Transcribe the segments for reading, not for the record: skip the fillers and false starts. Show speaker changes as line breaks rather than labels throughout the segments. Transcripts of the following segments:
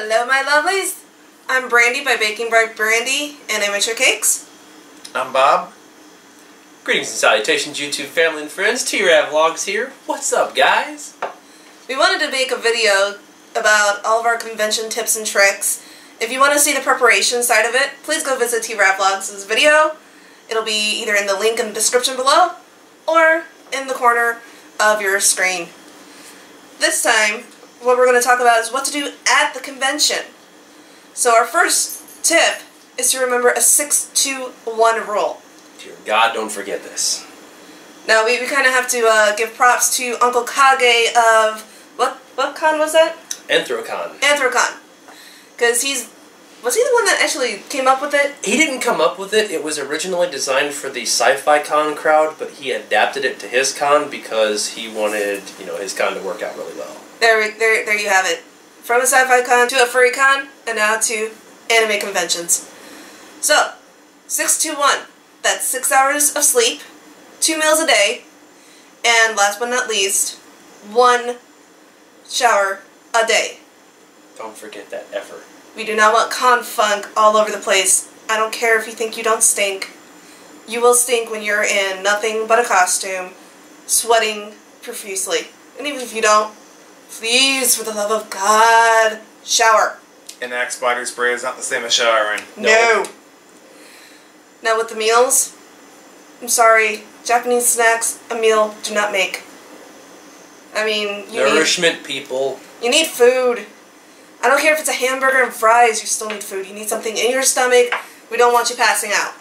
Hello, my lovelies. I'm Brandy by Baking by Brandy and Amateur Cakes.
I'm Bob.
Greetings and salutations, YouTube family and friends. T Ravlogs here. What's up, guys?
We wanted to make a video about all of our convention tips and tricks. If you want to see the preparation side of it, please go visit T Ravlogs' video. It'll be either in the link in the description below or in the corner of your screen. This time, what we're going to talk about is what to do at the convention. So our first tip is to remember a 6-2-1 rule.
Dear God, don't forget this.
Now we kind of have to give props to Uncle Kage of, what con was that?
Anthrocon.
Anthrocon. Because was he the one that actually came up with it?
He didn't come up with it. It was originally designed for the sci-fi con crowd, but he adapted it to his con because he wanted, his con to work out really well.
There you have it. From a sci-fi con to a furry con, and now to anime conventions. So, 6-2-1. That's 6 hours of sleep, 2 meals a day, and last but not least, 1 shower a day.
Don't forget that ever.
We do not want con funk all over the place. I don't care if you think you don't stink. You will stink when you're in nothing but a costume, sweating profusely. And even if you don't, please, for the love of God, shower.
And Axe body spray is not the same as showering.
No. Now with the meals, I'm sorry, Japanese snacks, a meal do not make. I mean,
nourishment, people.
You need food. I don't care if it's a hamburger and fries, you still need food. You need something in your stomach. We don't want you passing out.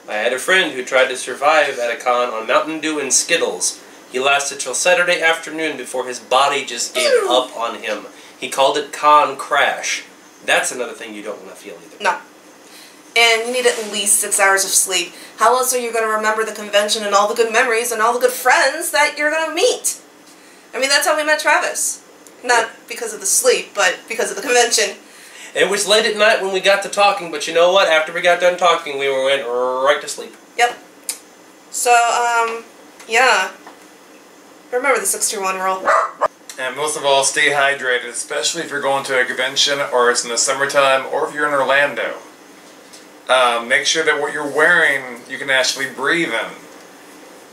I had a friend who tried to survive at a con on Mountain Dew and Skittles. He lasted till Saturday afternoon before his body just gave up on him. He called it con crash. That's another thing you don't want to feel either.
No. And you need at least 6 hours of sleep. How else are you going to remember the convention and all the good memories and all the good friends that you're going to meet? I mean, that's how we met Travis. Not because of the sleep, but because of the convention.
It was late at night when we got to talking, but you know what? After we got done talking, we went right to sleep.
Yep. So, yeah. Remember the 6-2-1 rule.
And most of all, stay hydrated, especially if you're going to a convention or it's in the summertime or if you're in Orlando. Make sure that what you're wearing you can actually breathe in.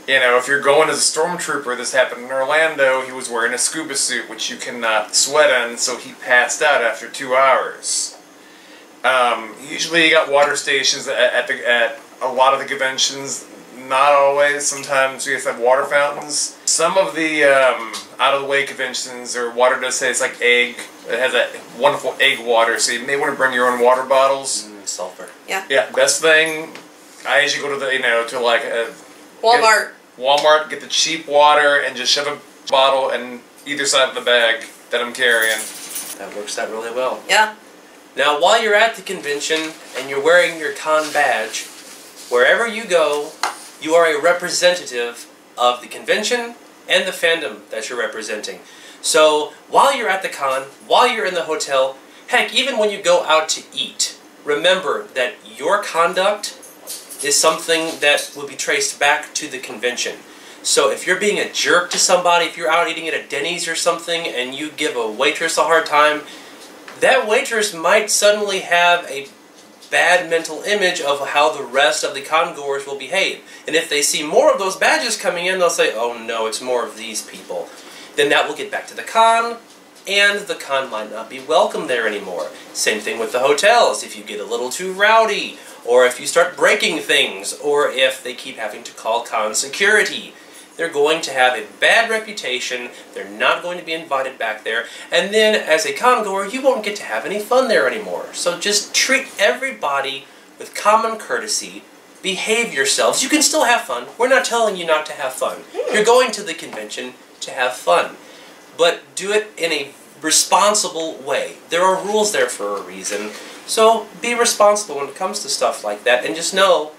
If you're going as a stormtrooper, this happened in Orlando, he was wearing a scuba suit, which you cannot sweat in, so he passed out after 2 hours. Usually you got water stations at a lot of the conventions. Not always. Sometimes we have water fountains. Some of the out-of-the-way conventions, their water does say it's like egg. It has that wonderful egg water, so you may want to bring your own water bottles.
Sulfur.
Yeah.
Yeah, best thing, I usually go to the, to like a
Walmart.
Get the cheap water and just shove a bottle in either side of the bag that I'm carrying.
That works out really well.
Yeah.
Now, while you're at the convention and you're wearing your con badge, wherever you go, you are a representative of the convention and the fandom that you're representing. So, while you're at the con, while you're in the hotel, heck, even when you go out to eat, remember that your conduct is something that will be traced back to the convention. So if you're being a jerk to somebody, if you're out eating at a Denny's or something and you give a waitress a hard time, that waitress might suddenly have a bad mental image of how the rest of the congoers will behave. And if they see more of those badges coming in, they'll say, oh no, it's more of these people. Then that will get back to the con, and the con might not be welcome there anymore. Same thing with the hotels. If you get a little too rowdy, or if you start breaking things, or if they keep having to call con security, they're going to have a bad reputation, they're not going to be invited back there, and then as a congoer, you won't get to have any fun there anymore. So just treat everybody with common courtesy, behave yourselves. You can still have fun. We're not telling you not to have fun. You're going to the convention to have fun. But do it in a responsible way. There are rules there for a reason. So be responsible when it comes to stuff like that, and just know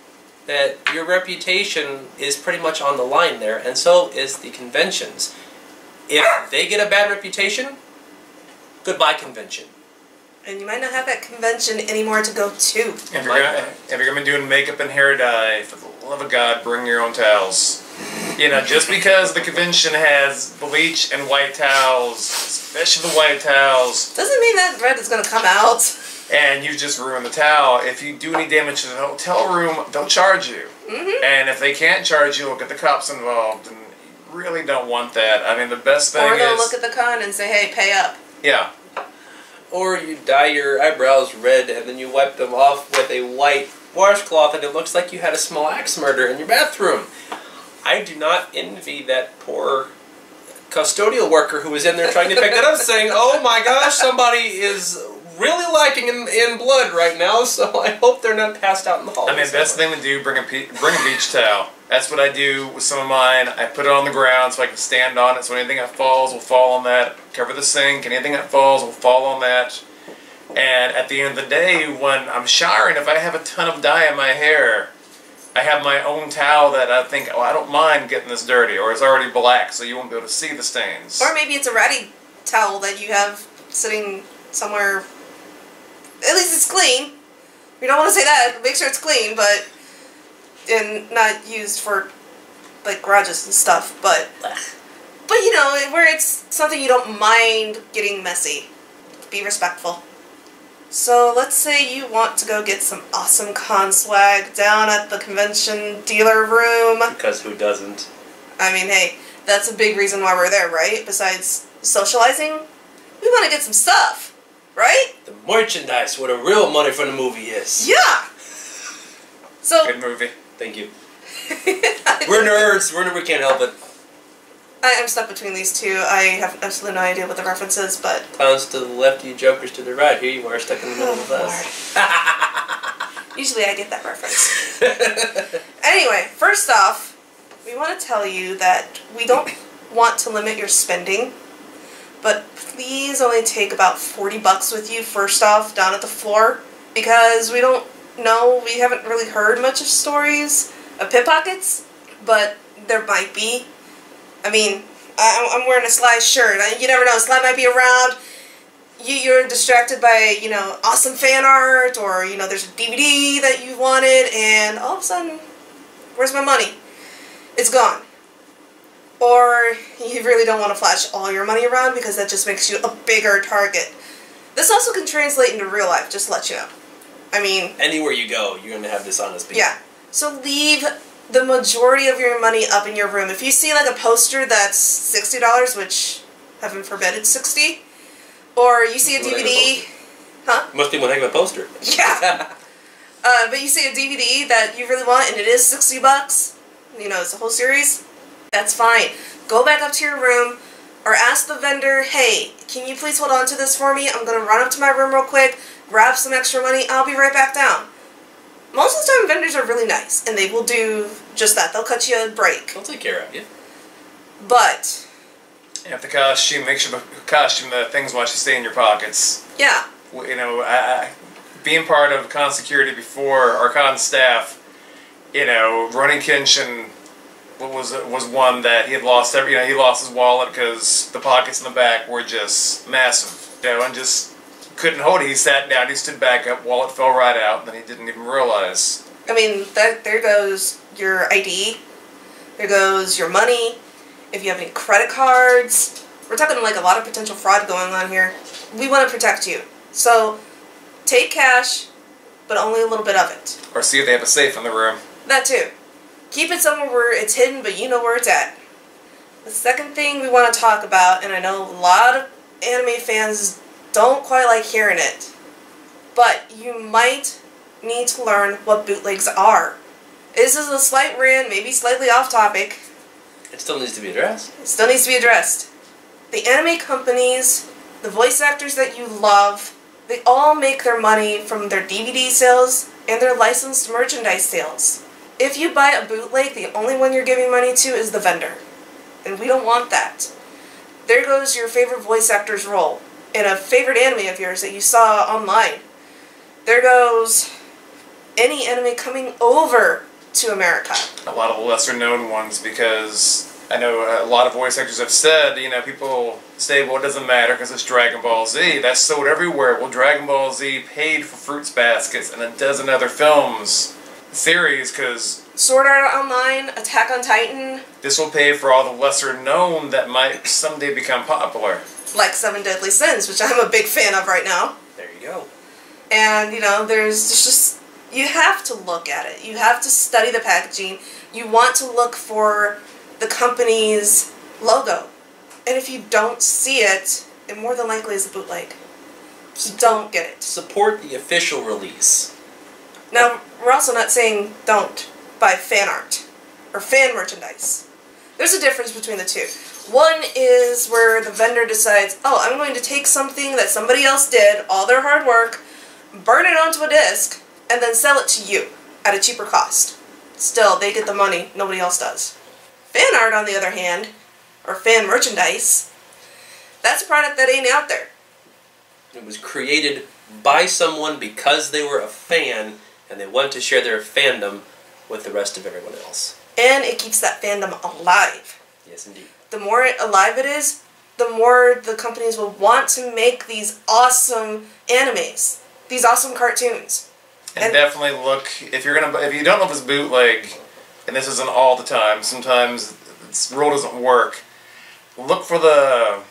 that your reputation is pretty much on the line there, and so is the conventions. If they get a bad reputation, goodbye convention.
And you might not have that convention anymore to go to.
If you're going to be doing makeup and hair dye, for the love of God, bring your own towels. You know, just because the convention has bleach and white towels, especially the white towels,
doesn't mean that red is going to come out.
and you just ruin the towel. If you do any damage to the hotel room, they'll charge you. And if they can't charge you, we'll get the cops involved. And you really don't want that. I mean, the best thing
Or
is...
they'll look at the con and say, hey, pay up.
Yeah.
Or you dye your eyebrows red and then you wipe them off with a white washcloth and it looks like you had a small axe murder in your bathroom. I do not envy that poor custodial worker who was in there trying to pick that up saying, oh my gosh, somebody is really lacking in blood right now, so I hope they're not passed out in the hall.
I mean, best thing to do, bring a beach towel. That's what I do with some of mine. I put it on the ground so I can stand on it, so anything that falls will fall on that. Cover the sink, anything that falls will fall on that. And at the end of the day, when I'm showering, if I have a ton of dye in my hair, I have my own towel that I think, oh, I don't mind getting this dirty, or it's already black, so you won't be able to see the stains.
Or maybe it's a ratty towel that you have sitting somewhere. At least it's clean. You don't want to say that. Make sure it's clean, but and not used for like garages and stuff. But you know, where it's something you don't mind getting messy. Be respectful. So let's say you want to go get some awesome con swag down at the convention dealer room.
Because who doesn't?
I mean, hey, that's a big reason why we're there, right? Besides socializing, we want to get some stuff. Right?
The merchandise, where the real money from the movie is.
Yeah! So...
Good movie.
Thank you. We're nerds. We can't help it.
I'm stuck between these two. I have absolutely no idea what the reference is, but...
Clowns to the left, you jokers to the right. Here you are, stuck in the middle of us.
Usually I get that reference. Anyway, first off, we want to tell you that we don't want to limit your spending, but please only take about $40 with you first off down at the floor, because we don't know, we haven't really heard much of stories of pickpockets, but there might be. I mean, I'm wearing a Sly shirt. You never know, Sly might be around. You're distracted by, you know, awesome fan art, or, you know, there's a DVD that you wanted, and all of a sudden, where's my money? It's gone. Or you really don't want to flash all your money around because that just makes you a bigger target. This also can translate into real life, just to let you know. I mean... Anywhere you go, you're going to have dishonest people. Yeah. So leave the majority of your money up in your room. If you see like a poster that's $60, which, heaven forbid, it's $60, or you see a DVD... Huh?
Must be one heck of a poster.
Yeah. But you see a DVD that you really want and it is $60, you know, it's a whole series... That's fine. Go back up to your room or ask the vendor, hey, can you please hold on to this for me? I'm going to run up to my room real quick, grab some extra money, I'll be right back down. Most of the time, vendors are really nice, and they will do just that. They'll cut you a break.
They'll take care of you.
But...
If the costume, make sure the costume, the things will actually stay in your pockets.
Yeah.
You know, being part of con security before, our con staff, you know, running Kenshin... was one that he had lost he lost his wallet because the pockets in the back were just massive, you know, and just couldn't hold it. He sat down, he stood back up, wallet fell right out, and then he didn't even realize.
I mean, there goes your ID, there goes your money, if you have any credit cards. We're talking like a lot of potential fraud going on here. We want to protect you. So, take cash, but only a little bit of it.
Or see if they have a safe in the room.
That too. Keep it somewhere where it's hidden, but you know where it's at. The second thing we want to talk about, and I know a lot of anime fans don't quite like hearing it, but you might need to learn what bootlegs are. This is a slight rant, maybe slightly off topic.
It still needs to be addressed.
It still needs to be addressed. The anime companies, the voice actors that you love, they all make their money from their DVD sales and their licensed merchandise sales. If you buy a bootleg, the only one you're giving money to is the vendor. And we don't want that. There goes your favorite voice actor's role in a favorite anime of yours that you saw online. There goes any anime coming over to America.
A lot of lesser known ones, because I know a lot of voice actors have said, you know, people say, well, it doesn't matter because it's Dragon Ball Z. That's sold everywhere. Well, Dragon Ball Z paid for Fruits Baskets and a dozen other films series, because
Sword Art Online, Attack on Titan,
this will pay for all the lesser known that might someday become popular.
like Seven Deadly Sins, which I'm a big fan of right now.
There you go.
And, you know, there's just, you have to look at it. You have to study the packaging. You want to look for the company's logo. And if you don't see it, it more than likely is a bootleg. Just don't get it.
Support the official release.
Now, we're also not saying don't buy fan art or fan merchandise. There's a difference between the two. One is where the vendor decides, oh, I'm going to take something that somebody else did, all their hard work, burn it onto a disc, and then sell it to you at a cheaper cost. Still, they get the money, nobody else does. Fan art, on the other hand, or fan merchandise, that's a product that ain't out there.
It was created by someone because they were a fan, and they want to share their fandom with the rest of everyone else.
And it keeps that fandom alive.
Yes, indeed.
The more alive it is, the more the companies will want to make these awesome animes, these awesome cartoons.
And definitely look, if you don't know if it's bootleg, and this isn't all the time, sometimes this rule doesn't work, look for the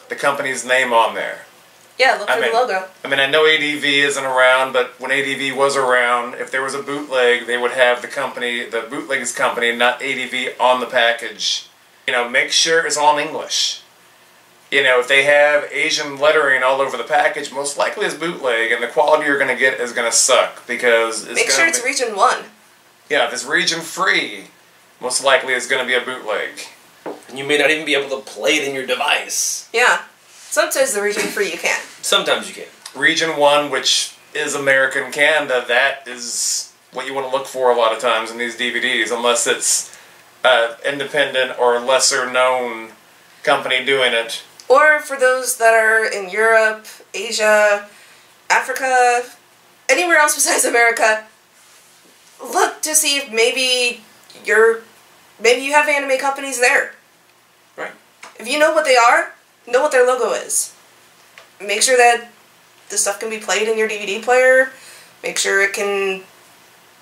company's name on there.
Yeah, look for the logo.
I mean, I know ADV isn't around, but when ADV was around, if there was a bootleg, they would have the bootleg's company, not ADV, on the package. You know, make sure it's all in English. You know, if they have Asian lettering all over the package, most likely it's bootleg, and the quality you're going to get is going to suck, because
Make sure it's region 1.
Yeah, if it's region free, most likely it's going to be a bootleg.
And you may not even be able to play it in your device.
Yeah. Sometimes the region free you can.
Sometimes you can.
Region 1, which is America and Canada, that is what you want to look for a lot of times in these DVDs, unless it's independent or lesser known company doing it.
Or for those that are in Europe, Asia, Africa, anywhere else besides America, look to see if maybe you have anime companies there.
Right.
If you know what they are, know what their logo is. Make sure that the stuff can be played in your DVD player. Make sure it can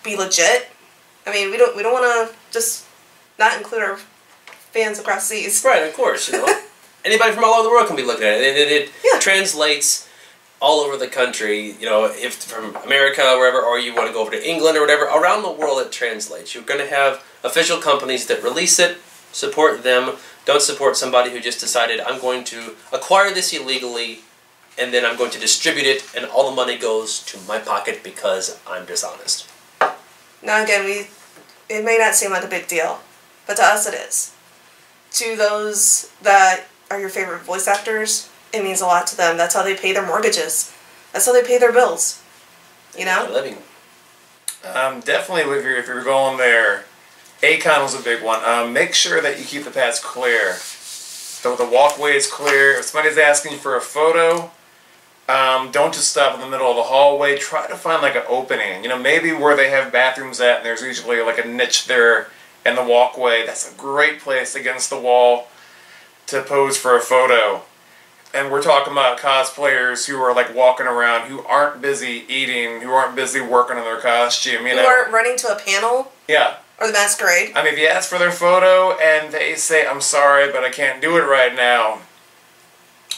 be legit. I mean, we don't want to just not include our fans across seas.
Right, of course, you know. Anybody from all over the world can be looking at it. It translates all over the country, you know, if from America, wherever, or you want to go over to England or whatever, around the world it translates. You're going to have official companies that release it, support them. Don't support somebody who just decided, I'm going to acquire this illegally, and then I'm going to distribute it, and all the money goes to my pocket because I'm dishonest.
Now again, it may not seem like a big deal, but to us it is. To those that are your favorite voice actors, it means a lot to them. That's how they pay their mortgages. That's how they pay their bills. You know?
For a living.
Definitely, if you're going there, Acon was a big one. Make sure that you keep the paths clear. So the walkway is clear. If somebody's asking you for a photo, don't just stop in the middle of the hallway. Try to find like an opening. You know, maybe where they have bathrooms at, and there's usually like a niche there in the walkway. That's a great place against the wall to pose for a photo. And we're talking about cosplayers who are like walking around, who aren't busy eating, who aren't busy working on their costume, you know.
Who aren't running to a panel.
Yeah.
Or the masquerade.
I mean, if you ask for their photo and they say, I'm sorry, but I can't do it right now,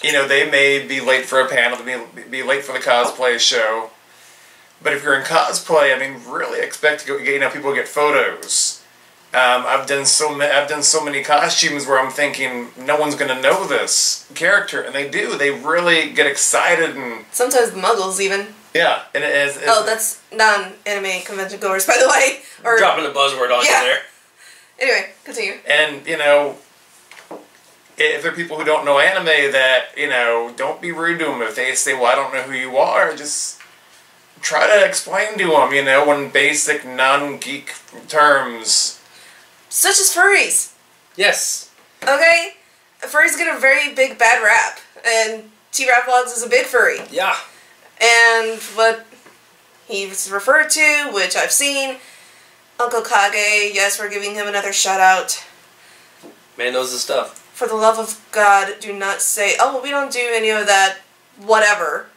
you know, they may be late for a panel, be late for the cosplay show. But if you're in cosplay, I mean, really expect to get, you know, people to get photos. I've done so many costumes where I'm thinking no one's gonna know this character, and they do. They really get excited, and
sometimes the Muggles even.
Yeah, and it's
oh, that's non-anime convention goers, by the way. Or
dropping a buzzword on you there.
Anyway, continue.
And you know, if there are people who don't know anime, that you know, don't be rude to them if they say, "Well, I don't know who you are." Just try to explain to them, you know, in basic non-geek terms.
Such as furries.
Yes.
Okay? Furries get a very big bad rap. And T Ravlogs is a big furry.
Yeah.
And what he's referred to, which I've seen, Uncle Kage, yes, we're giving him another shout out.
Man knows his stuff.
For the love of God, do not say, oh, well, we don't do any of that, whatever.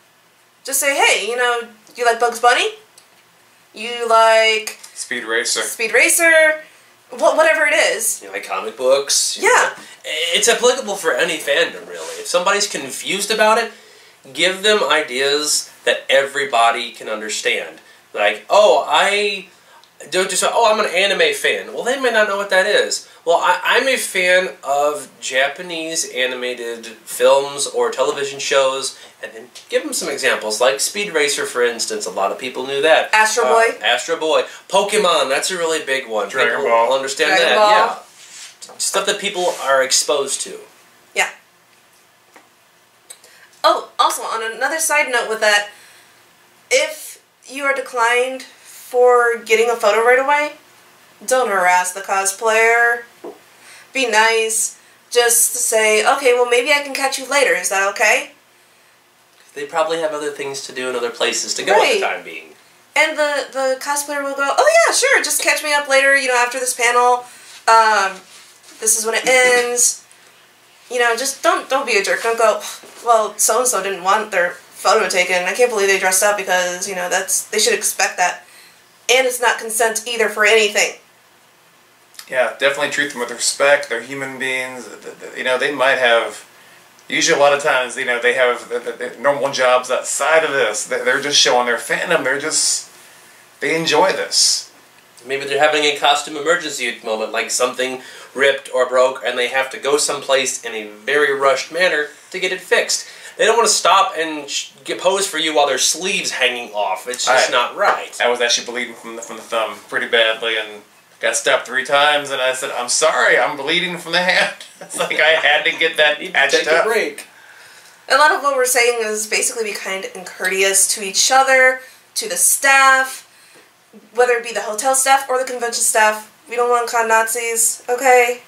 Just say, hey, you know, you like Bugs Bunny? You like
Speed Racer.
Speed Racer, whatever it is.
You know, like comic books.
Yeah.
Know. It's applicable for any fandom, really. If somebody's confused about it, give them ideas that everybody can understand. Like, I'm an anime fan. Well, they may not know what that is. Well, I'm a fan of Japanese animated films or television shows, and then give them some examples, like Speed Racer, for instance. A lot of people knew that.
Astro Boy.
Astro Boy. Pokemon, that's a really big one.
Dragon
people
Ball.
understand
Dragon
that.
Ball.
Yeah. Stuff that people are exposed to.
Yeah. Oh, also, on another side note with that, if you are declined for getting a photo right away, don't harass the cosplayer. Be nice. Just say, okay, well, maybe I can catch you later. Is that okay?
They probably have other things to do and other places to go
Right.
at the time being.
And the cosplayer will go, oh yeah, sure, just catch me up later, after this panel. This is when it ends. Just don't be a jerk. Don't go, well, so-and-so didn't want their photo taken. I can't believe they dressed up because, they should expect that. And it's not consent either for anything.
Yeah, definitely treat them with respect. They're human beings. They might have, usually a lot of times, they have normal jobs outside of this. They're just showing their fandom. They enjoy this.
Maybe they're having a costume emergency moment, like something ripped or broke, and they have to go someplace in a very rushed manner to get it fixed. They don't want to stop and get posed for you while their sleeve's hanging off. It's just not right.
I was actually bleeding from the thumb pretty badly, and got stopped 3 times, and I said, I'm sorry, I'm bleeding from the hand. It's like I had to get that patched
Take
up.
a break.
A lot of what we're saying is basically be kind and courteous to each other, to the staff, whether it be the hotel staff or the convention staff. We don't want con Nazis, okay?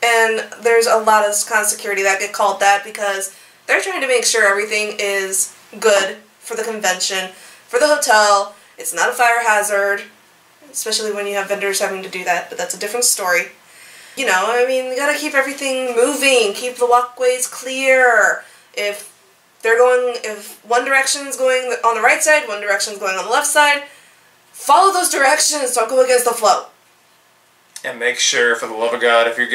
And there's a lot of con security that get called that because they're trying to make sure everything is good for the convention, for the hotel. It's not a fire hazard, especially when you have vendors having to do that, but that's a different story. You gotta keep everything moving, keep the walkways clear. If one direction is going on the right side, one direction is going on the left side, follow those directions, don't go against the flow.
And make sure, for the love of God, if you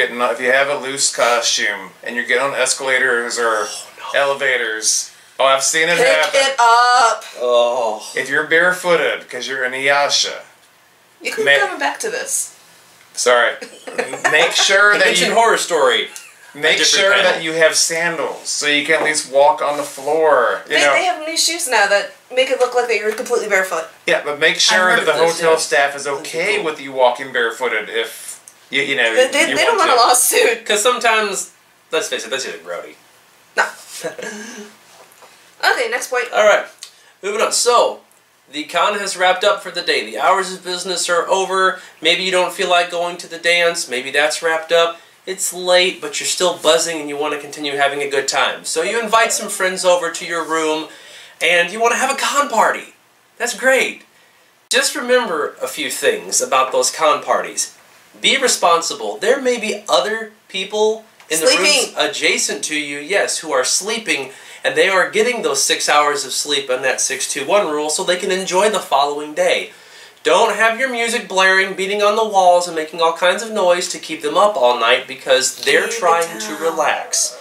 have a loose costume and you're getting on escalators or elevators, I've seen it happen.
Pick it up.
Oh.
If you're barefooted because you're in Iyasha,
You keep coming back to this.
sorry, make sure that
Convention horror story.
Make sure that you have sandals so you can at least walk on the floor.
They have new shoes now that make it look like that you're completely barefoot.
Yeah, but make sure that the hotel staff is okay with you walking barefooted if you know.
They don't want a lawsuit.
Because sometimes, let's face it, that's either grody.
No. Okay, next point.
Alright, moving on. So, the con has wrapped up for the day. The hours of business are over. Maybe you don't feel like going to the dance. Maybe that's wrapped up. It's late, but you're still buzzing and you want to continue having a good time. So you invite some friends over to your room and you want to have a con party. That's great. Just remember a few things about those con parties. Be responsible. There may be other people in the rooms adjacent to you, yes, who are sleeping, and they are getting those 6 hours of sleep on that 6-2-1 rule so they can enjoy the following day. Don't have your music blaring, beating on the walls, and making all kinds of noise to keep them up all night because they're trying to relax.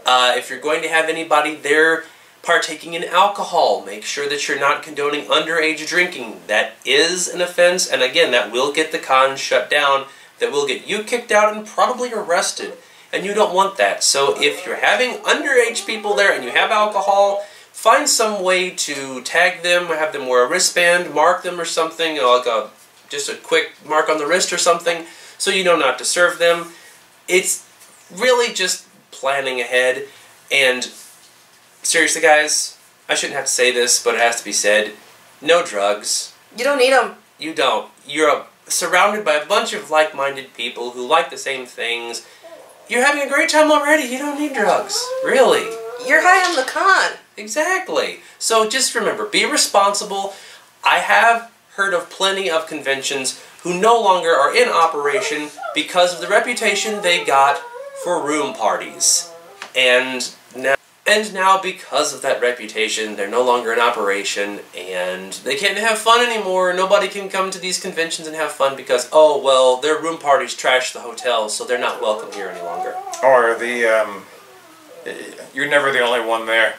If you're going to have anybody there partaking in alcohol, make sure that you're not condoning underage drinking. That is an offense, and again, that will get the con shut down. That will get you kicked out and probably arrested. And you don't want that. So if you're having underage people there and you have alcohol, find some way to tag them, have them wear a wristband, mark them or something, like just a quick mark on the wrist or something, so you know not to serve them. It's really just planning ahead. And seriously, guys, I shouldn't have to say this, but it has to be said. No drugs.
You don't need them.
You don't. You're surrounded by a bunch of like-minded people who like the same things. You're having a great time already. You don't need drugs. Really.
You're high on the con.
Exactly. So just remember, be responsible. I have heard of plenty of conventions who no longer are in operation because of the reputation they got for room parties. And now... And now, because of that reputation, they're no longer in operation, and they can't have fun anymore. Nobody can come to these conventions and have fun because, oh, well, their room parties trash the hotel, so they're not welcome here any longer.
Or you're never the only one there.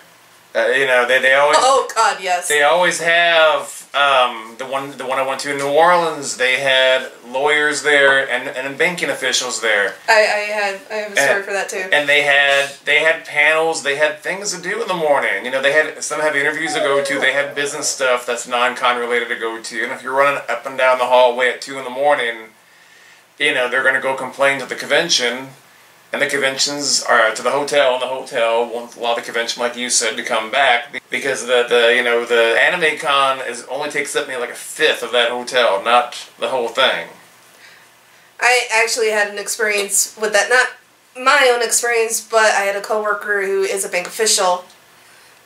You know, they always...
Oh, God, yes.
They always have, the one I went to in New Orleans, they had lawyers there and banking officials there.
I have a story for that, too.
And they had panels, they had things to do in the morning. You know, some have interviews to go to, they had business stuff that's non-con related to go to. And if you're running up and down the hallway at 2 in the morning, you know, they're going to go complain to the convention. And the conventions are to the hotel, and the hotel won't allow the convention, like you said, to come back because the anime con only takes up maybe like a fifth of that hotel, not the whole thing.
I actually had an experience with that, not my own experience, but I had a coworker who is a bank official,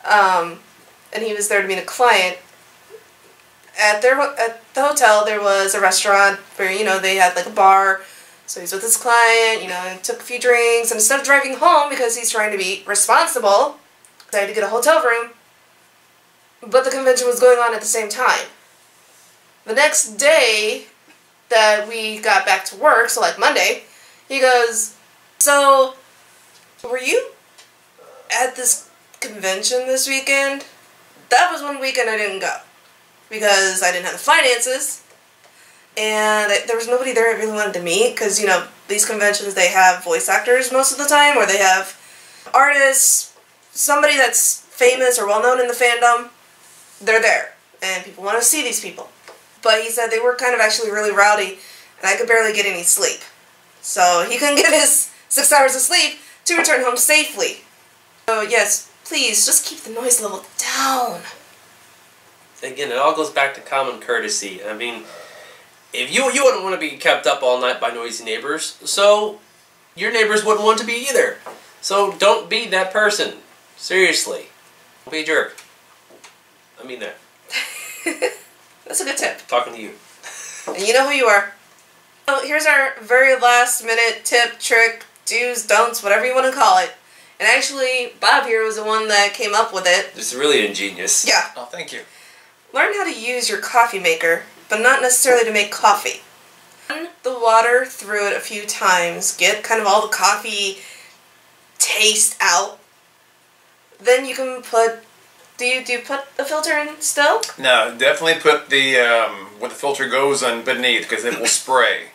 and he was there to meet a client. At the hotel, there was a restaurant where, you know, they had like a bar. So he's with his client, you know, and took a few drinks, and instead of driving home because he's trying to be responsible, they had to get a hotel room, but the convention was going on at the same time. The next day that we got back to work, so like Monday, he goes, so, were you at this convention this weekend? That was one weekend I didn't go, because I didn't have the finances. And there was nobody there I really wanted to meet, because, you know, these conventions, they have voice actors most of the time, or they have artists, somebody that's famous or well-known in the fandom, they're there, and people want to see these people. But he said they were kind of actually really rowdy, and I could barely get any sleep. So he couldn't get his 6 hours of sleep to return home safely. So yes, please, just keep the noise level down.
Again, it all goes back to common courtesy. I mean, if you wouldn't want to be kept up all night by noisy neighbors, so your neighbors wouldn't want to be either. So don't be that person. Seriously. Don't be a jerk. I mean that.
That's a good tip.
Talking to you.
And you know who you are. So here's our very last minute tip, trick, do's, don'ts, whatever you want to call it. And actually, Bob here was the one that came up with it.
It's really ingenious.
Yeah.
Oh, thank you.
Learn how to use your coffee maker, but not necessarily to make coffee. Run the water through it a few times, get kind of all the coffee taste out. Then you can put, do you put a filter in still?
No, definitely put the, where the filter goes beneath, because it will spray.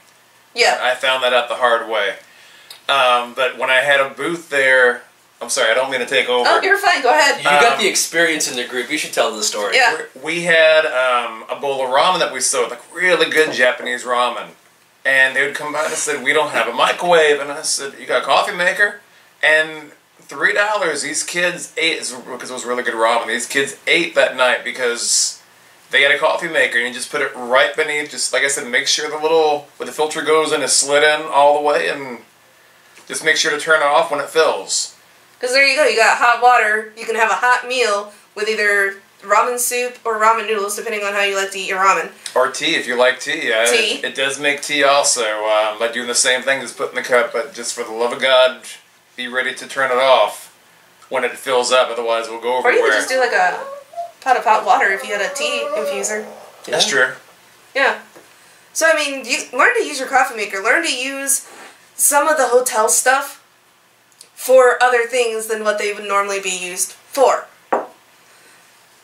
Yeah.
I found that out the hard way. But when I had a booth there, I'm sorry, I don't mean to take over.
Oh, you're fine, go ahead.
You got the experience in the group, you should tell the story.
Yeah.
We had a bowl of ramen that we sold, like really good Japanese ramen. And they would come by and said, we don't have a microwave. And I said, you got a coffee maker? And $3, these kids ate, because it was really good ramen, these kids ate that night because they had a coffee maker, and you just put it right beneath, just like I said, make sure the little, where the filter goes in is slid in all the way, and just make sure to turn it off when it fills.
Because there you go, you got hot water, you can have a hot meal with either ramen soup or ramen noodles, depending on how you like to eat your ramen.
Or tea, if you like tea.
Tea. It
does make tea also, by doing the same thing, just put in the cup, but just for the love of God, be ready to turn it off when it fills up, otherwise it will go
Or
everywhere.
you could just do like a pot of hot water if you had a tea infuser.
That's true.
Yeah. So, I mean, learn to use your coffee maker. Learn to use some of the hotel stuff for other things than what they would normally be used for.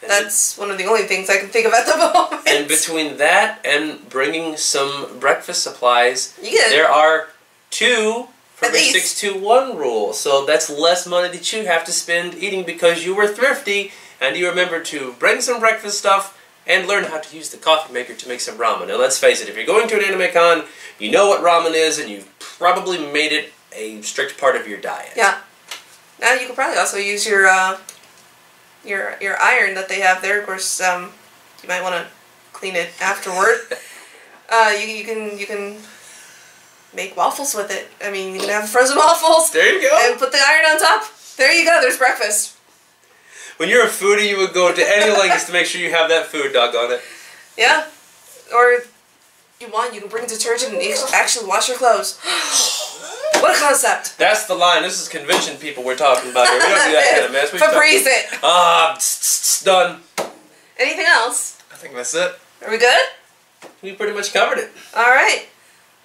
That's one of the only things I can think of at the moment.
And between that and bringing some breakfast supplies,
Yeah.
there are 2 for
At
the
least.
6-2-1 rule. So that's less money that you have to spend eating because you were thrifty and you remembered to bring some breakfast stuff and learn how to use the coffee maker to make some ramen. Now let's face it, if you're going to an anime con, you know what ramen is and you've probably made it a strict part of your diet.
Yeah. Now you could probably also use your iron that they have there. Of course, you might want to clean it afterward. You can make waffles with it. I mean, you can have frozen waffles.
There you go.
And put the iron on top. There you go. There's breakfast.
When you're a foodie, you would go to any lengths to make sure you have that food, doggone it.
Yeah. Or you want, you can bring detergent and you can actually wash your clothes. What a concept!
That's the line. This is convention people we're talking about here. We don't do that kind of mess.
Febreze it!
Done.
Anything else?
I think that's it.
Are we good?
We pretty much covered it.
Alright.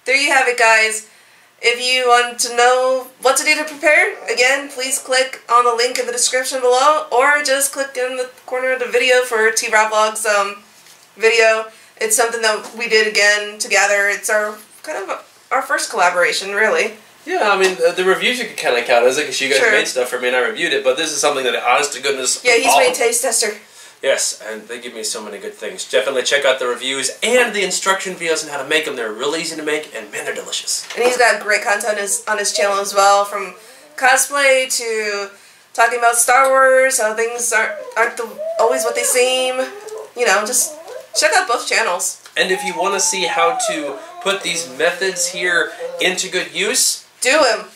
There you have it, guys. If you want to know what to do to prepare, again, please click on the link in the description below, or just click in the corner of the video for T Ravlogs video. It's something that we did again together. It's our kind of our first collaboration, really.
Yeah, I mean, the reviews you could kind of count as it, because you guys
Sure.
made stuff for me and I reviewed it, but this is something that, honest to goodness...
Yeah, he's made taste tester.
Yes, and they give me so many good things. Definitely check out the reviews and the instruction videos on how to make them. They're really easy to make, and man, they're delicious.
And he's got great content on his channel as well, from cosplay to talking about Star Wars, how things aren't always what they seem. You know, just check out both channels.
And if you want to see how to put these methods here into good use,
Do him.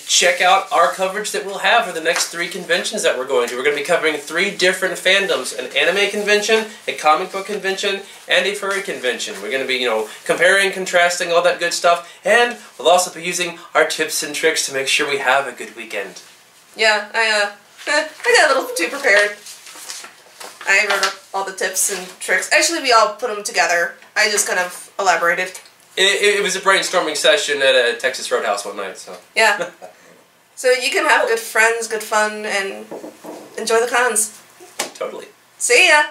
check out our coverage that we'll have for the next 3 conventions that we're going to. We're going to be covering 3 different fandoms: an anime convention, a comic book convention, and a furry convention. We're going to be, you know, comparing, contrasting, all that good stuff, and we'll also be using our tips and tricks to make sure we have a good weekend.
Yeah, I got a little too prepared. I wrote up all the tips and tricks. Actually, we all put them together. I just kind of elaborated.
It was a brainstorming session at a Texas Roadhouse one night, so...
Yeah. So you can have good friends, good fun, and enjoy the cons.
Totally.
See ya!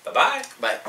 Bye-bye.
Bye.